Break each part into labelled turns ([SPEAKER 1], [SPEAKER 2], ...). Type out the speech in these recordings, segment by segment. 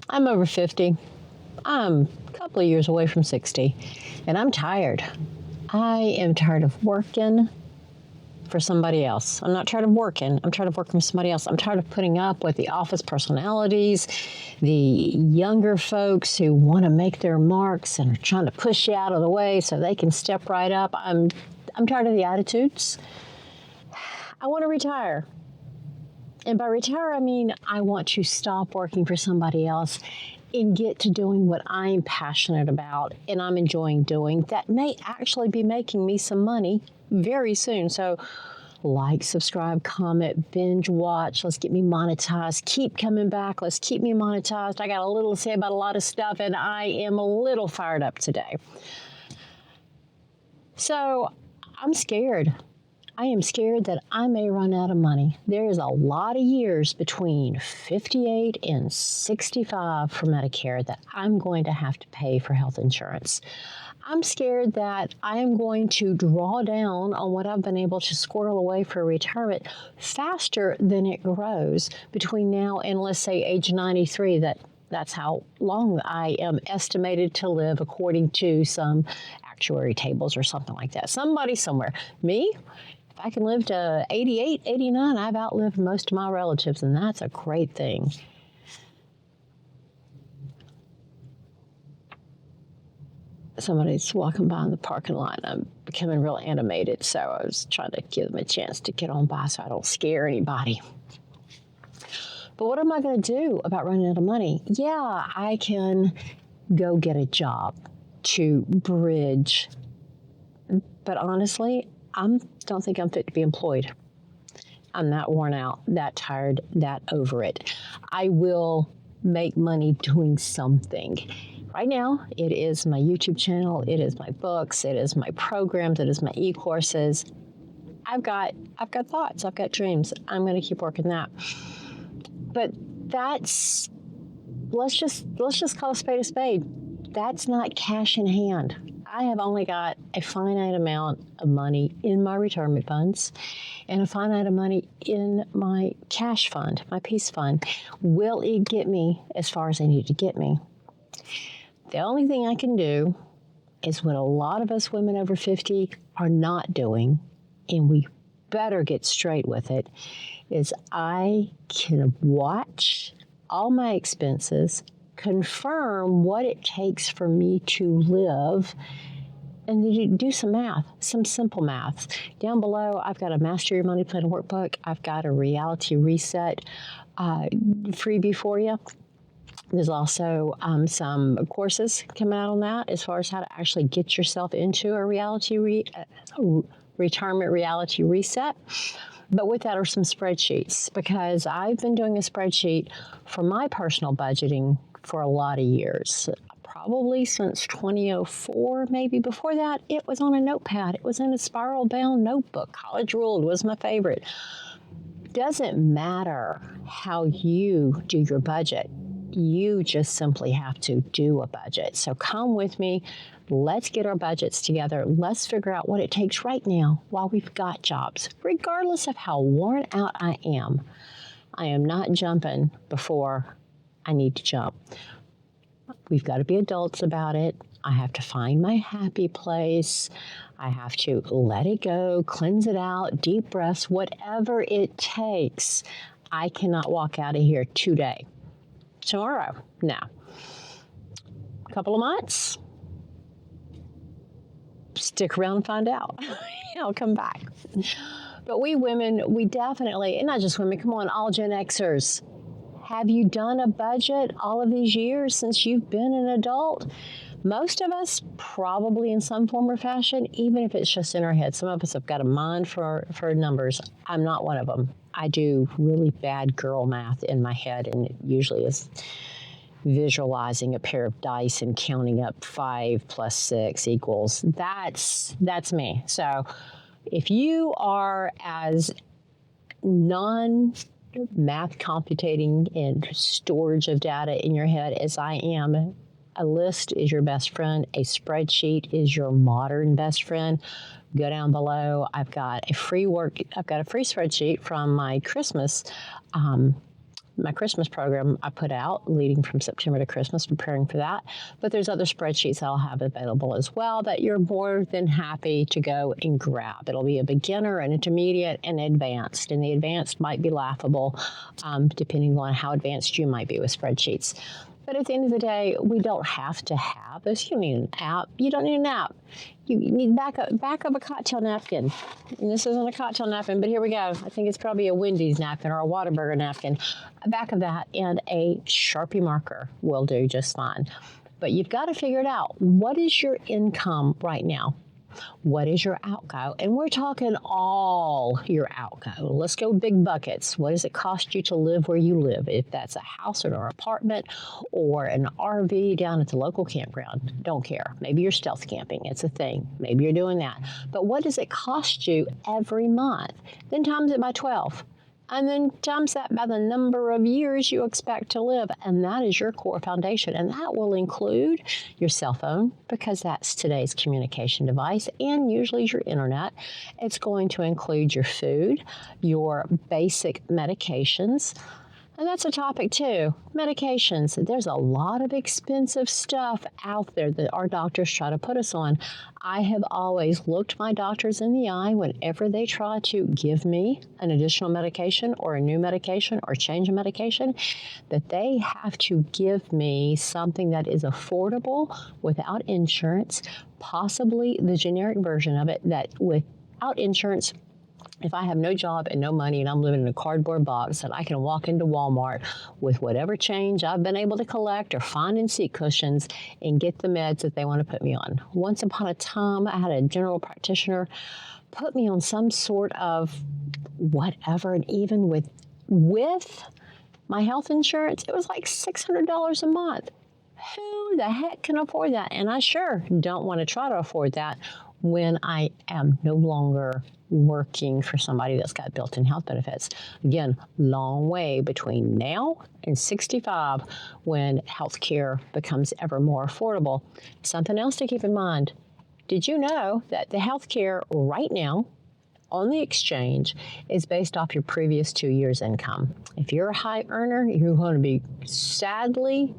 [SPEAKER 1] I'm over 50. I'm a couple of years away from 60, and I'm tired. I am tired of working for somebody else. I'm not tired of working. I'm tired of working for somebody else. I'm tired of putting up with the office personalities, the younger folks who want to make their marks and are trying to push you out of the way so they can step right up. I'm tired of the attitudes. I want to retire. And by retire, I mean I want to stop working for somebody else and get to doing what I'm passionate about and I'm enjoying doing that may actually be making me some money very soon. So like, subscribe, comment, binge watch. Let's get me monetized. Keep coming back. Let's keep me monetized. I got a little to say about a lot of stuff and I am a little fired up today. So I'm scared. I am scared that I may run out of money. There is a lot of years between 58 and 65 for Medicare that I'm going to have to pay for health insurance. I'm scared that I am going to draw down on what I've been able to squirrel away for retirement faster than it grows between now and, let's say, age 93. That's how long I am estimated to live according to some actuary tables or something like that. Somebody somewhere. Me? If I can live to 88, 89, I've outlived most of my relatives, and that's a great thing. Somebody's walking by in the parking lot. I'm becoming real animated, so I was trying to give them a chance to get on by so I don't scare anybody. But what am I going to do about running out of money? Yeah, I can go get a job to bridge. But honestly, I don't think I'm fit to be employed. I'm that worn out, that tired, that over it. I will make money doing something. Right now, it is my YouTube channel, it is my books, it is my programs, it is my e-courses. I've got thoughts, I've got dreams. I'm going to keep working that. But let's just call a spade a spade. That's not cash in hand. I have only got a finite amount of money in my retirement funds and a finite amount of money in my cash fund, my peace fund. Will it get me as far as I need to get me? The only thing I can do is what a lot of us women over 50 are not doing, and we better get straight with it, is I can watch all my expenses, confirm what it takes for me to live, and then do some math, some simple math. Down below, I've got a Master Your Money Plan workbook. I've got a reality reset freebie for you. There's also some courses coming out on that as far as how to actually get yourself into a retirement reality reset. But with that are some spreadsheets, because I've been doing a spreadsheet for my personal budgeting for a lot of years, probably since 2004, maybe before that. It was on a notepad. It was in a spiral-bound notebook. College Ruled was my favorite. Doesn't matter how you do your budget. You just simply have to do a budget. So come with me. Let's get our budgets together. Let's figure out what it takes right now while we've got jobs. Regardless of how worn out I am not jumping before I need to jump. We've got to be adults about it. I have to find my happy place. I have to let it go, cleanse it out, deep breaths, whatever it takes. I cannot walk out of here today. Tomorrow, no. A couple of months, stick around and find out. I'll come back. But we women, we definitely, and not just women, come on, all Gen Xers. Have you done a budget all of these years since you've been an adult? Most of us probably in some form or fashion, even if it's just in our head. Some of us have got a mind for numbers. I'm not one of them. I do really bad girl math in my head, and it usually is visualizing a pair of dice and counting up 5 plus 6 equals. That's me. So if you are as non-math computating and storage of data in your head as I am, a list is your best friend. A spreadsheet is your modern best friend. Go down below. I've got a free spreadsheet from my Christmas my Christmas program I put out leading from September to Christmas, preparing for that. But there's other spreadsheets I'll have available as well that you're more than happy to go and grab. It'll be a beginner, an intermediate, and advanced. And the advanced might be laughable, depending on how advanced you might be with spreadsheets. But at the end of the day, we don't have to have this. You don't need an app. You don't need an app. You need back of a cocktail napkin. And this isn't a cocktail napkin, but here we go. I think it's probably a Wendy's napkin or a Whataburger napkin. Back of that and a Sharpie marker will do just fine. But you've got to figure it out. What is your income right now? What is your outgo? And we're talking all your outgo. Let's go big buckets. What does it cost you to live where you live? If that's a house or an apartment or an RV down at the local campground, don't care. Maybe you're stealth camping. It's a thing. Maybe you're doing that. But what does it cost you every month? Then times it by 12. And then times that by the number of years you expect to live. And that is your core foundation. And that will include your cell phone, because that's today's communication device, and usually your internet. It's going to include your food, your basic medications. And that's a topic too. Medications. There's a lot of expensive stuff out there that our doctors try to put us on. I have always looked my doctors in the eye whenever they try to give me an additional medication or a new medication or change a medication, that they have to give me something that is affordable without insurance, possibly the generic version of it that without insurance. If I have no job and no money and I'm living in a cardboard box, that I can walk into Walmart with whatever change I've been able to collect or find in seat cushions and get the meds that they want to put me on. Once upon a time, I had a general practitioner put me on some sort of whatever, and even with my health insurance, it was like $600 a month. Who the heck can afford that? And I sure don't want to try to afford that when I am no longer working for somebody that's got built-in health benefits. Again, long way between now and 65 when health care becomes ever more affordable. Something else to keep in mind. Did you know that the health care right now on the exchange is based off your previous 2 years' income? If you're a high earner, you're going to be sadly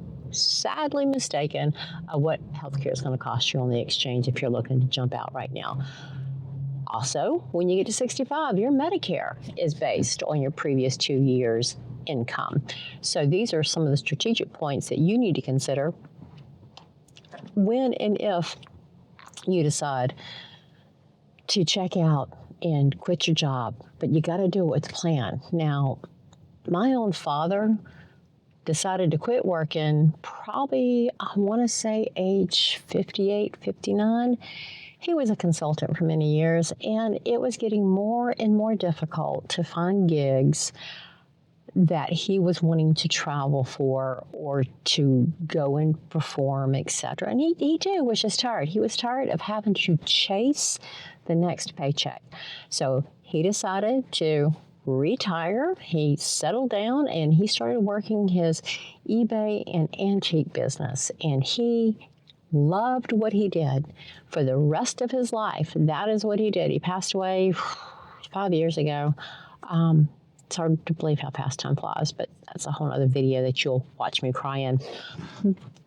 [SPEAKER 1] mistaken of what healthcare is going to cost you on the exchange if you're looking to jump out right now. Also, when you get to 65, your Medicare is based on your previous 2 years' income. So these are some of the strategic points that you need to consider when and if you decide to check out and quit your job. But you got to do it with a plan. Now, my own father decided to quit working probably, I want to say, age 58, 59. He was a consultant for many years, and it was getting more and more difficult to find gigs that he was wanting to travel for or to go and perform, etc. And he too was just tired. He was tired of having to chase the next paycheck. So he decided to retire. He settled down and he started working his eBay and antique business. And he loved what he did for the rest of his life. That is what he did. He passed away 5 years ago. It's hard to believe how fast time flies, but that's a whole other video that you'll watch me cry in.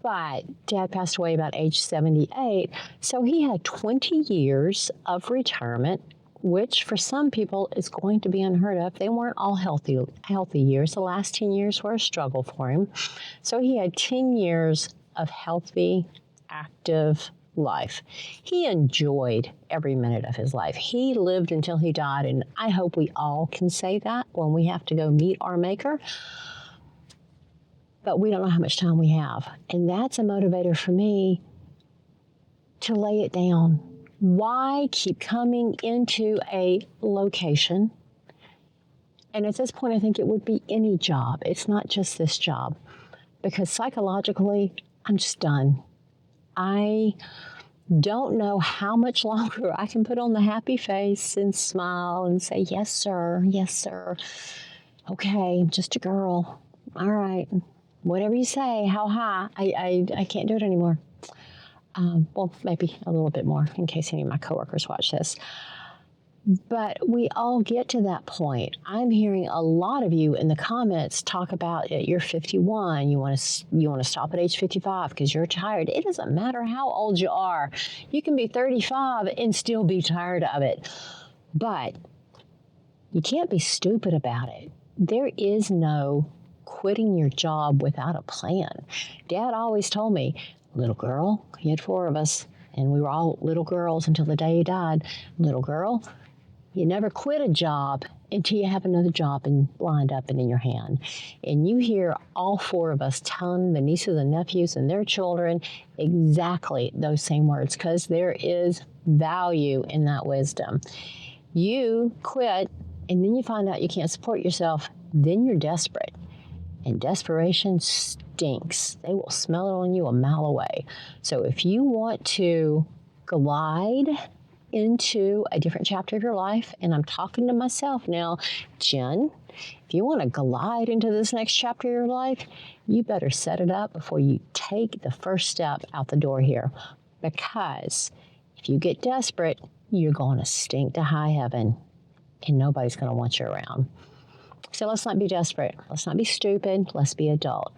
[SPEAKER 1] But Dad passed away about age 78. So he had 20 years of retirement, which for some people is going to be unheard of. They weren't all healthy years. The last 10 years were a struggle for him. So he had 10 years of healthy, active life. He enjoyed every minute of his life. He lived until he died, and I hope we all can say that when we have to go meet our maker. But we don't know how much time we have. And that's a motivator for me to lay it down. Why keep coming into a location? And at this point, I think it would be any job. It's not just this job. Because psychologically, I'm just done. I don't know how much longer I can put on the happy face and smile and say, yes, sir. Yes, sir. Okay, I'm just a girl. All right. Whatever you say, how high? I can't do it anymore. Well, maybe a little bit more in case any of my coworkers watch this. But we all get to that point. I'm hearing a lot of you in the comments talk about you're 51, you want to stop at age 55 because you're tired. It doesn't matter how old you are. You can be 35 and still be tired of it. But you can't be stupid about it. There is no quitting your job without a plan. Dad always told me, little girl, he had 4 of us, and we were all little girls until the day he died. Little girl, you never quit a job until you have another job lined up and in your hand. And you hear all 4 of us telling the nieces and nephews and their children exactly those same words, because there is value in that wisdom. You quit, and then you find out you can't support yourself, then you're desperate. And desperation stinks. They will smell it on you a mile away. So if you want to glide into a different chapter of your life, and I'm talking to myself now, Jen, if you want to glide into this next chapter of your life, you better set it up before you take the first step out the door here. Because if you get desperate, you're going to stink to high heaven, and nobody's going to want you around. So let's not be desperate. Let's not be stupid. Let's be adult.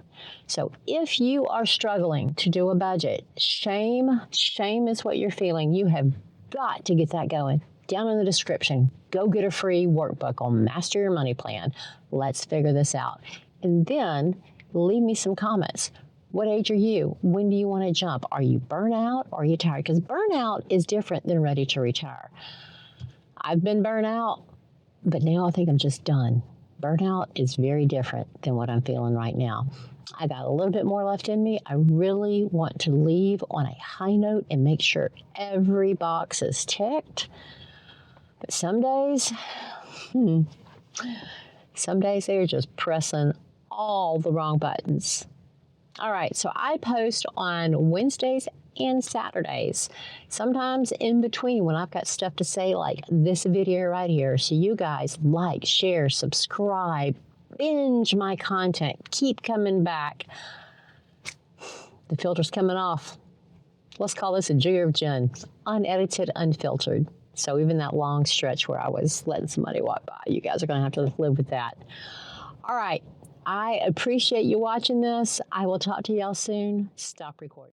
[SPEAKER 1] So if you are struggling to do a budget, shame is what you're feeling. You have got to get that going. Down in the description, go get a free workbook on Master Your Money Plan. Let's figure this out. And then leave me some comments. What age are you? When do you want to jump? Are you burnout or are you tired? Because burnout is different than ready to retire. I've been burnt out, but now I think I'm just done. Burnout is very different than what I'm feeling right now. I got a little bit more left in me. I really want to leave on a high note and make sure every box is ticked. But some days they're just pressing all the wrong buttons. All right, so I post on Wednesdays and Saturdays, sometimes in between when I've got stuff to say, like this video right here. So you guys like, share, subscribe, binge my content, keep coming back. The filter's coming off. Let's call this a jigger of Jen, unedited, unfiltered. So even that long stretch where I was letting somebody walk by, you guys are going to have to live with that. All right, I appreciate you watching this. I will talk to y'all soon. Stop recording.